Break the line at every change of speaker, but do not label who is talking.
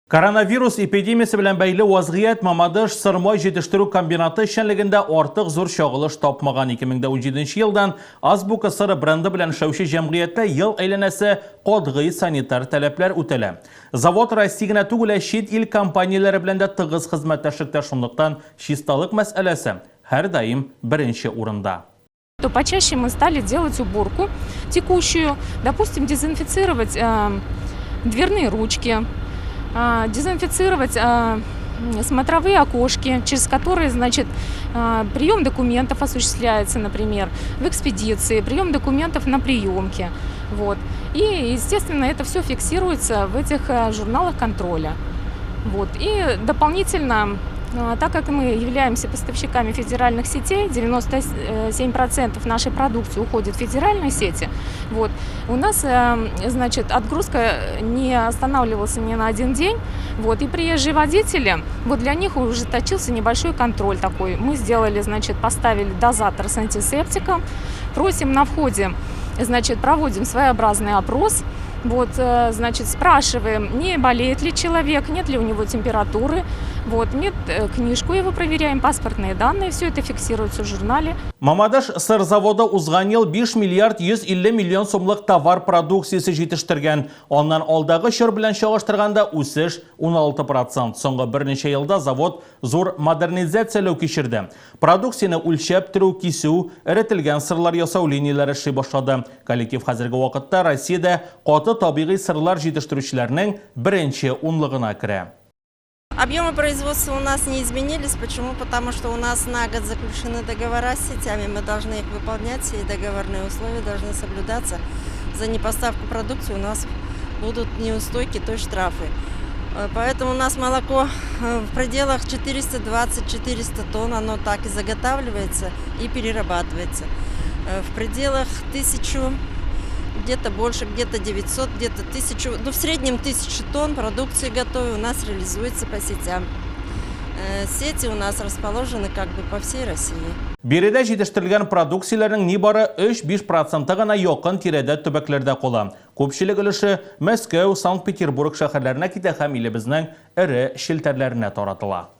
Koronavirus epidemiyasi bilan bog'liq vaziyat Mamadash sirmoy yetishtiruv kombinati ishchanligida ortiq zo'r shog'ilish topmagan 2017-yildan Azbuka siri brendi bilan ishlovchi jamg'iyatda yil aylanasi qat'iy sanitar talablar o'tala. Zavod Rossiyada tug'ila chet el kompaniyalari bilan tig'iz xizmatdashlikda shundoqdan chistalik masalasi har doim birinchi o'rinda.
То почаще мы стали делать уборку текущую, допустим, дезинфицировать дверные ручки, дезинфицировать смотровые окошки, через которые, значит, прием документов осуществляется, например, в экспедиции, прием документов на приемке. Вот. И, естественно, это все фиксируется в этих журналах контроля. Вот. И дополнительно, так как мы являемся поставщиками федеральных сетей, 97% нашей продукции уходит в федеральные сети, вот, у нас, значит, отгрузка не останавливалась ни на один день, вот, и приезжие водители, вот для них ужесточился небольшой контроль такой. Мы сделали, значит, поставили дозатор с антисептиком, просим на входе, значит, проводим своеобразный опрос. Вот, значит, спрашиваем, не болеет ли человек, нет ли у него температуры. Вот, книжку его проверяем, паспортные данные, все это фиксируется в журнале.
Mamadash sir zavodi uzgan yil 5 milliard 150 million so'mlik tovar produksiyasi yetishtirgan. Ondan oldagi yil bilan solishtirganda o'sish 16%. So'nggi bir necha yilda zavod zo'r modernizatsiyalar kechirdi. Produksiyani o'lchab turuv, kesuv, iritilgan sirlar yasov liniyalari ishlay boshladi. Kollektiv hozirgi vaqtda Rossiyada qoti tabiiy sirlar yetishtiruvchilarining birinchi o'nlig'iga kiradi.
Объемы производства у нас не изменились. Почему? Потому что у нас на год заключены договора с сетями. Мы должны их выполнять, и договорные условия должны соблюдаться. За непоставку продукции у нас будут неустойки, то есть штрафы. Поэтому у нас молоко в пределах 420-400 тонн. Оно так и заготавливается и перерабатывается. В пределах 1000, где-то больше, где-то 900, где-то 1000, ну в среднем 1000 тонн продукции готовой у нас реализуется по сетям. Сети у нас расположены как бы по всей России.
Berida yetishtirilgan produksiyalarning nibari 3-5% gana yaqin tirada tubaklarda qola. Ko'pchilik ulushi Moskva, Sankt-Peterburg shaharlarına ketadi ham bizning iri shiltarlarına taratila.